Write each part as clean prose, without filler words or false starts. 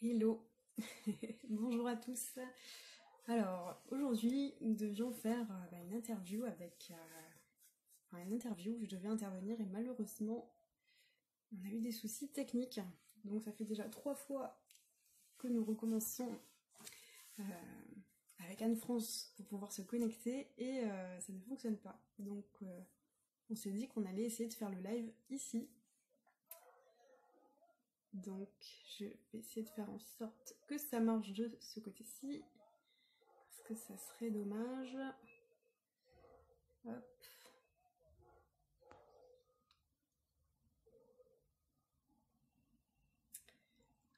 Hello, bonjour à tous. Alors aujourd'hui nous devions faire une interview une interview où je devais intervenir et malheureusement on a eu des soucis techniques. Donc ça fait déjà 3 fois que nous recommençons avec Anne-France pour pouvoir se connecter et ça ne fonctionne pas. Donc on s'est dit qu'on allait essayer de faire le live ici. Donc je vais essayer de faire en sorte que ça marche de ce côté-ci. Parce que ça serait dommage. Hop.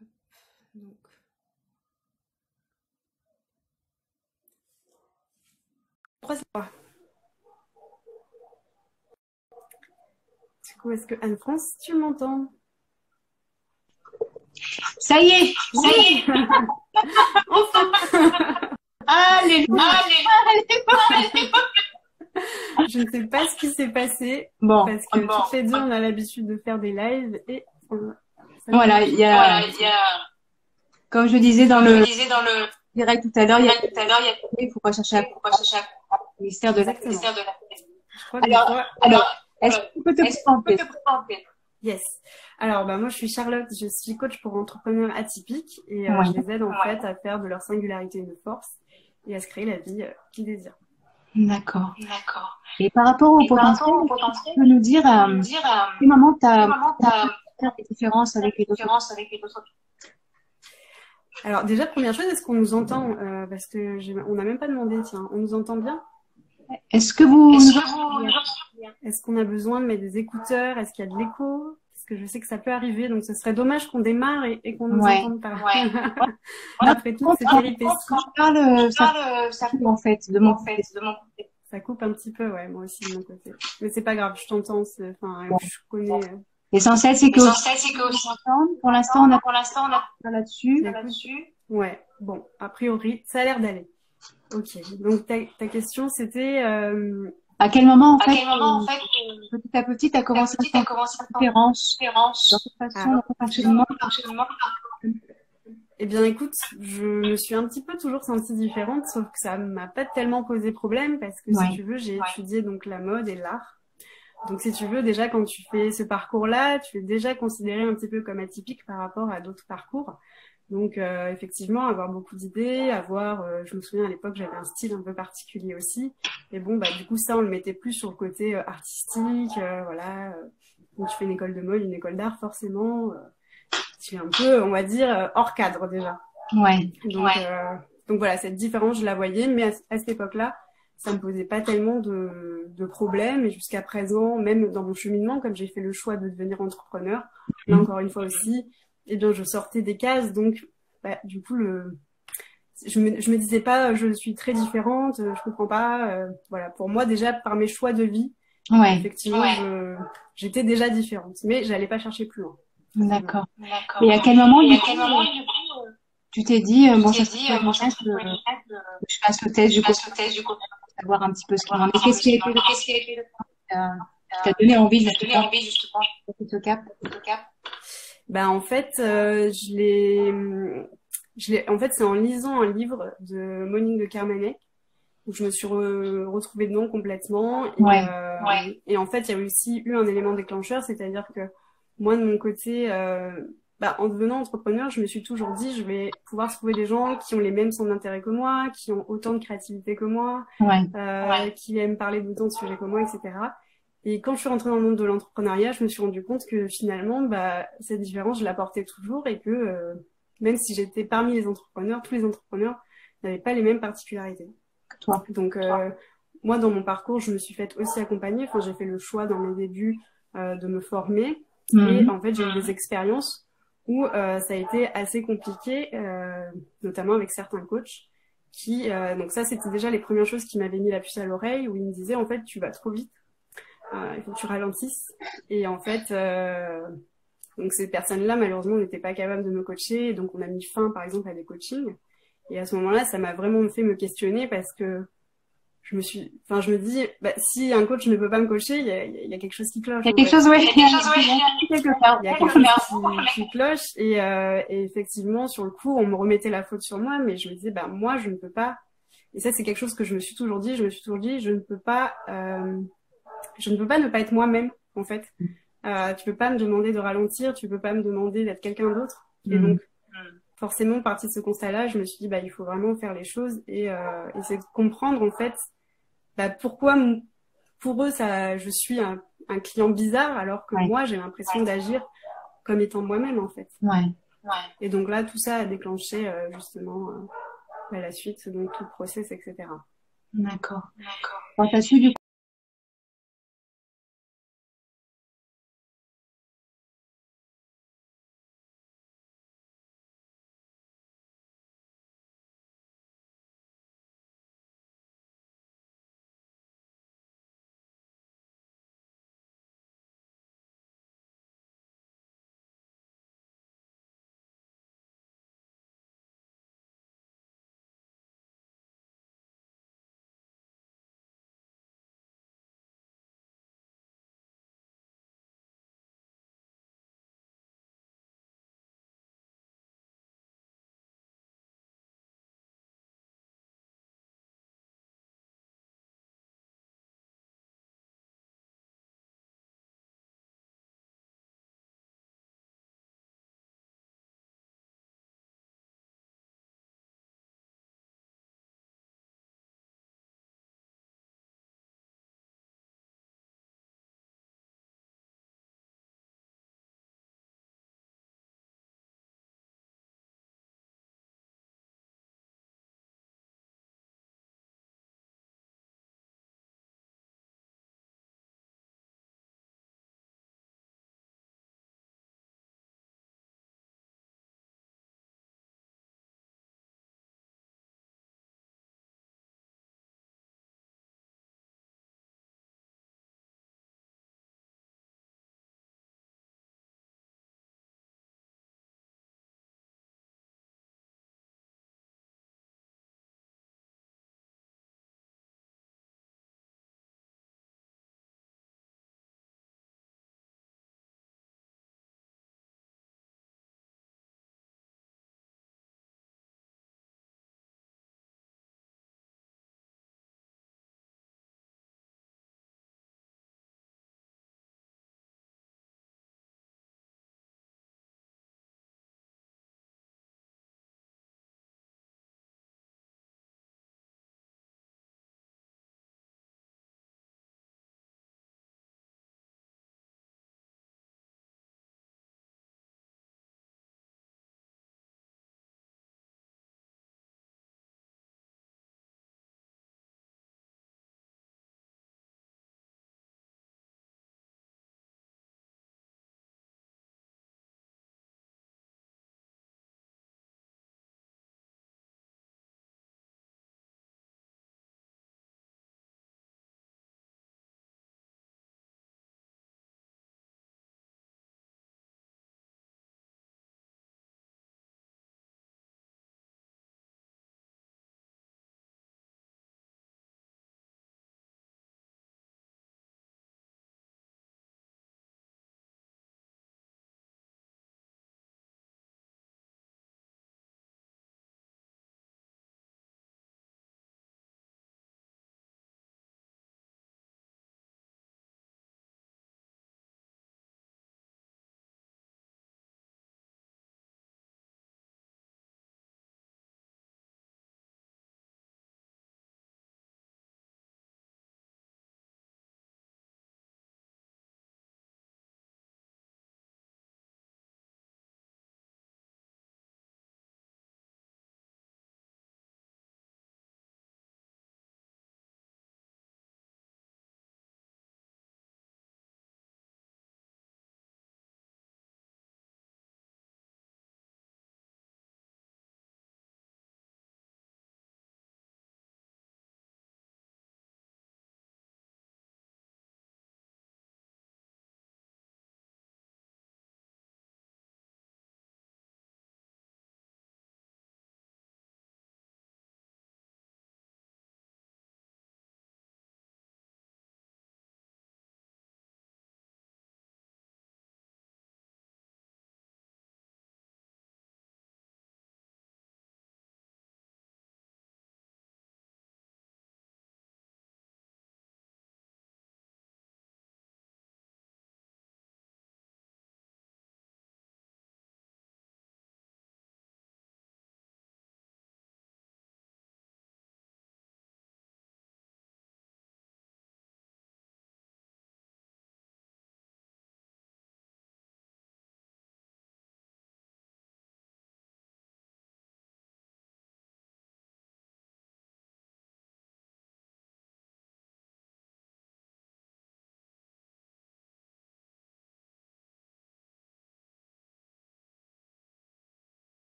Hop. Donc. Du coup, est-ce que Anne-France, tu m'entends? Ça y est, ça y est. Enfin. Allez, Je ne sais pas ce qui s'est passé. Bon, parce que toutes les deux, on a l'habitude de faire des lives et voilà, il y a, comme je disais dans le direct tout à l'heure, il faut pas chercher à ministère de la. Je crois que Alors, est-ce que tu peux te présenter? Yes. Alors, moi, je suis Charlotte, je suis coach pour entrepreneurs atypiques et je les aide en fait à faire de leur singularité une force et à se créer la vie qu'ils désirent. D'accord. Et par rapport au potentiel, tu peux nous dire à quel moment tu as fait des différences avec les autres? Alors, déjà, première chose, est-ce qu'on nous entend parce que on n'a même pas demandé, tiens, on nous entend bien? Est-ce que vous... Est-ce qu'on a besoin de mettre des écouteurs? Est-ce qu'il y a de l'écho? Parce que je sais que ça peut arriver, donc ce serait dommage qu'on démarre et qu'on nous entende pas. Après toutes ces péripéties. Ça coupe en fait, de mon côté. Ça coupe un petit peu, ouais, moi aussi de mon côté. Mais c'est pas grave, je t'entends, je connais. L'essentiel, c'est que pour l'instant, on a pas là-dessus. Ouais, bon, a priori, ça a l'air d'aller. Ok, donc ta question, c'était... À quel moment, en fait, petit à petit, tu as commencé à faire une différence dans cette façon, dans ton fonctionnement? Eh bien, écoute, je me suis un petit peu toujours sentie différente, sauf que ça m'a pas tellement posé problème parce que si tu veux, j'ai étudié donc la mode et l'art. Donc, si tu veux, déjà, quand tu fais ce parcours-là, tu es déjà considéré un petit peu comme atypique par rapport à d'autres parcours. Donc, effectivement, avoir beaucoup d'idées, je me souviens à l'époque, j'avais un style un peu particulier aussi. Et bon, du coup, ça, on le mettait plus sur le côté artistique, voilà. Donc, tu fais une école de mode, une école d'art, forcément. Tu es un peu, on va dire, hors cadre déjà. Donc voilà, cette différence, je la voyais, mais à cette époque-là, ça me posait pas tellement de problèmes. Et jusqu'à présent, même dans mon cheminement, comme j'ai fait le choix de devenir entrepreneur, là encore une fois aussi, eh bien, je sortais des cases. Donc, du coup, je me disais pas, je suis très différente, je comprends pas. Voilà, pour moi, déjà, par mes choix de vie, effectivement, j'étais déjà différente. Mais j'allais pas chercher plus loin. D'accord. Et à quel moment, tu t'es dit, ça serait que je fasse le test du coup, pour savoir un petit peu ce qu'il en est. Qu'est-ce qui t'a donné envie justement de ce cap? En fait, en fait, c'est en lisant un livre de Monique de Kermanet où je me suis retrouvée dedans complètement. Et en fait, il y a aussi eu un élément déclencheur, c'est-à-dire que moi, de mon côté, en devenant entrepreneur, je me suis toujours dit, je vais pouvoir trouver des gens qui ont les mêmes centres d'intérêt que moi, qui ont autant de créativité que moi, qui aiment parler d'autant de sujets que moi, etc. Et quand je suis rentrée dans le monde de l'entrepreneuriat, je me suis rendu compte que finalement, cette différence, je la portais toujours et que même si j'étais parmi les entrepreneurs, tous les entrepreneurs n'avaient pas les mêmes particularités. Donc, moi, dans mon parcours, je me suis faite aussi accompagner. Enfin, j'ai fait le choix dans mes débuts de me former. Et en fait, j'ai eu des expériences où ça a été assez compliqué, notamment avec certains coachs donc ça, c'était déjà les premières choses qui m'avaient mis la puce à l'oreille, où ils me disaient, en fait, tu vas trop vite, il faut que tu ralentisses. Et en fait, donc ces personnes-là, malheureusement, n'étaient pas capables de me coacher. Et donc, on a mis fin, par exemple, à des coachings. Et à ce moment-là, ça m'a vraiment fait me questionner parce que je me dis, bah, si un coach ne peut pas me coacher, il y a quelque chose qui cloche. Il y a quelque chose, oui. Il y a quelque chose qui cloche. Et effectivement, sur le coup, on me remettait la faute sur moi, mais je me disais, bah, moi, je ne peux pas. Et ça, c'est quelque chose que je me suis toujours dit. Je me suis toujours dit, je ne peux pas ne pas être moi-même, en fait. Tu peux pas me demander de ralentir, tu peux pas me demander d'être quelqu'un d'autre. Et donc, forcément, partie de ce constat-là, je me suis dit, bah, il faut vraiment faire les choses et essayer de comprendre, en fait, bah, pourquoi pour eux, je suis un client bizarre, alors que moi, j'ai l'impression d'agir comme étant moi-même, en fait. Et donc là, tout ça a déclenché, justement, la suite, donc tout le process, etc. D'accord. Bon, t'as su, du